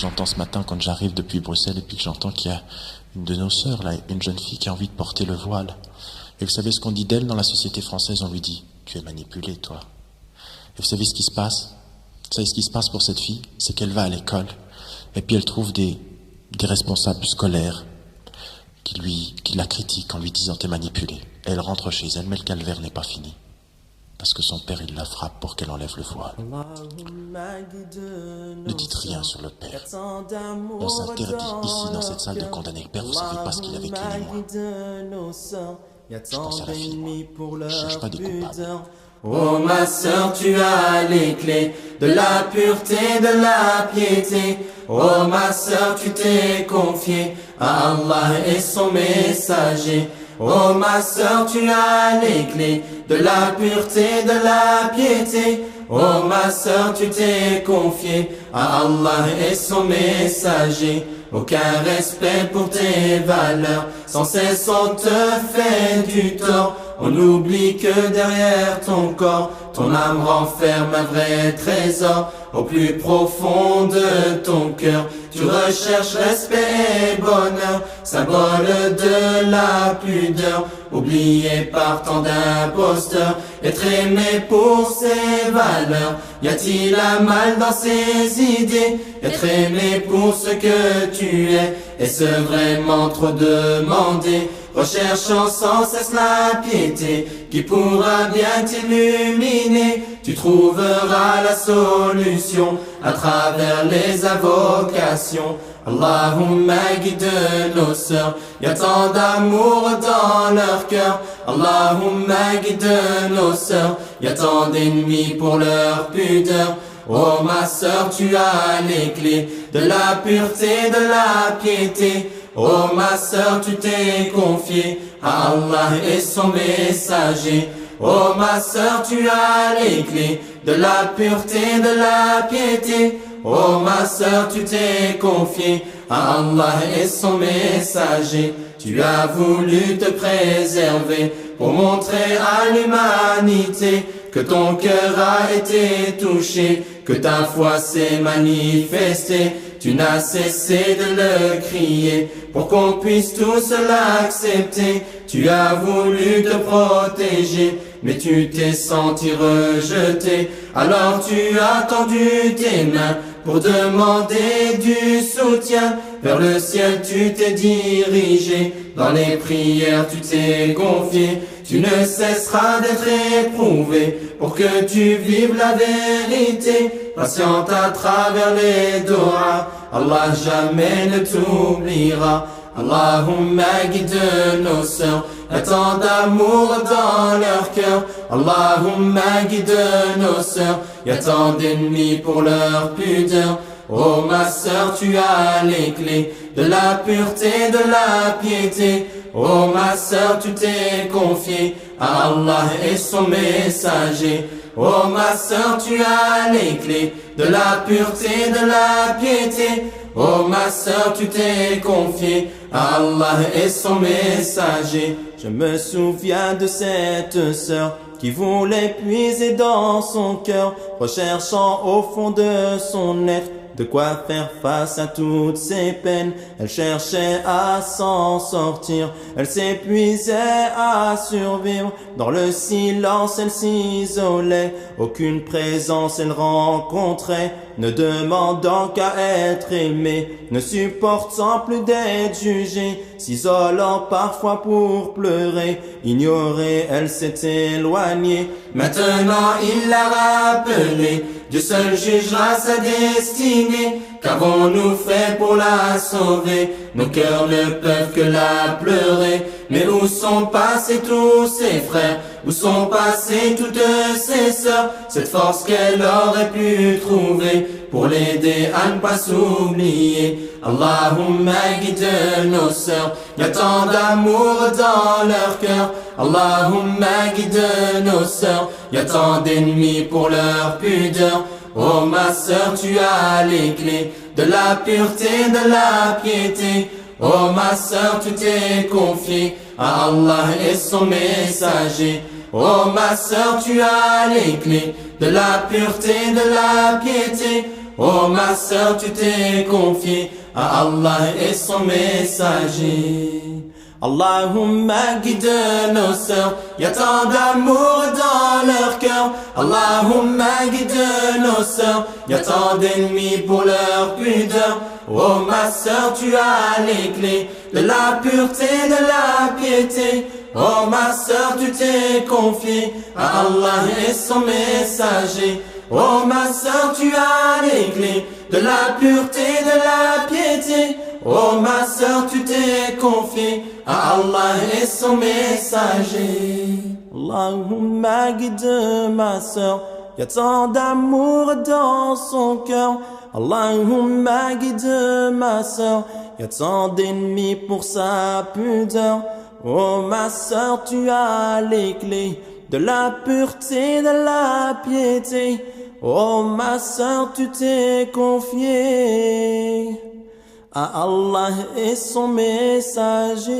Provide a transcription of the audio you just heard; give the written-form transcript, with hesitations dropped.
j'entends ce matin quand j'arrive depuis Bruxelles et puis que j'entends qu'il y a une de nos sœurs, là, une jeune fille qui a envie de porter le voile. Et vous savez ce qu'on dit d'elle dans la société française? On lui dit, tu es manipulé, toi. Et vous savez ce qui se passe? Vous savez ce qui se passe pour cette fille? C'est qu'elle va à l'école et puis elle trouve des responsables scolaires qui la critiquent en lui disant t'es manipulé. Et elle rentre chez elle, mais le calvaire n'est pas fini. Parce que son père, il la frappe pour qu'elle enlève le voile. Ne dites rien sur le père. On s'interdit ici dans cette salle de condamner le père. Vous savez pas ce qu'il a vécu ni moi. Je pense à la fille, moi. Je cherche pas des coupables. Oh ma sœur, tu as les clés de la pureté, de la piété. Oh ma sœur, tu t'es confiée à Allah et son messager. Oh ma sœur, tu as les clés de la pureté, de la piété. Oh ma sœur, tu t'es confiée à Allah et son messager. Aucun respect pour tes valeurs, sans cesse on te fait du tort. On oublie que derrière ton corps, ton âme renferme un vrai trésor. Au plus profond de ton cœur, tu recherches respect et bonheur, symbole de la pudeur, oublié par tant d'imposteurs. Être aimé pour ses valeurs, y a-t-il un mal dans ses idées? Être aimé pour ce que tu es, est-ce vraiment trop demandé? Recherchant sans cesse la piété qui pourra bien t'illuminer. Tu trouveras la solution à travers les invocations. Allahumma guide nos sœurs, y a tant d'amour dans leur cœur. Allahumma guide nos sœurs, y a tant d'ennemis pour leur pudeur. Oh ma sœur, tu as les clés de la pureté, de la piété. Oh ma sœur, tu t'es confiée à Allah et son messager. Oh ma sœur, tu as les clés de la pureté, de la piété. Oh ma sœur, tu t'es confiée à Allah et son messager. Tu as voulu te préserver pour montrer à l'humanité que ton cœur a été touché, que ta foi s'est manifestée. Tu n'as cessé de le crier pour qu'on puisse tous l'accepter. Tu as voulu te protéger, mais tu t'es senti rejeté. Alors tu as tendu tes mains pour demander du soutien. Vers le ciel tu t'es dirigé, dans les prières tu t'es confié. Tu ne cesseras d'être éprouvé pour que tu vives la vérité. Patiente à travers les doigts, Allah jamais ne t'oubliera. Allahumma guide nos sœurs, y a tant d'amour dans leur cœur. Allahumma guide nos sœurs, y a tant d'ennemis pour leur pudeur. Oh ma sœur, tu as les clés de la pureté, de la piété. Oh ma sœur, tu t'es confiée à Allah et son messager. Oh ma sœur, tu as les clés de la pureté, de la piété. Oh ma sœur, tu t'es confiée à Allah et son messager. Je me souviens de cette sœur qui voulait puiser dans son cœur, recherchant au fond de son être de quoi faire face à toutes ses peines. Elle cherchait à s'en sortir, elle s'épuisait à survivre. Dans le silence elle s'isolait, aucune présence elle rencontrait. Ne demandant qu'à être aimée, ne supportant plus d'être jugée, s'isolant parfois pour pleurer, ignorée, elle s'est éloignée. Maintenant il l'a rappelé, Dieu seul jugera sa destinée. Qu'avons-nous fait pour la sauver? Nos cœurs ne peuvent que la pleurer. Mais où sont passés tous ses frères? Où sont passées toutes ses sœurs? Cette force qu'elle aurait pu trouver pour l'aider à ne pas s'oublier. Allahumma guide nos sœurs, y a tant d'amour dans leur cœur. Allahumma guide nos sœurs, y a tant d'ennemis pour leur pudeur. Oh ma sœur, tu as les clés de la pureté, de la piété. Oh ma sœur, tu t'es confiée à Allah et son messager. Oh ma sœur, tu as les clés de la pureté, de la piété. Oh ma sœur, tu t'es confiée à Allah et son messager. Allahumma guide nos sœurs, y a tant d'amour dans leur cœur. Allahumma guide nos sœurs, y a tant d'ennemis pour leur pudeur. Oh ma sœur, tu as les clés de la pureté, de la piété. Oh ma sœur, tu t'es confiée à Allah et son messager. Oh ma sœur, tu as les clés de la pureté, de la piété. Oh ma sœur, tu t'es confiée à Allah et son messager. Allahumma guide ma sœur, y a tant d'amour dans son cœur. Allahumma guide ma sœur, y a tant d'ennemis pour sa pudeur. Oh ma sœur, tu as les clés de la pureté, de la piété. Oh ma sœur, tu t'es confiée à Allah et son messager.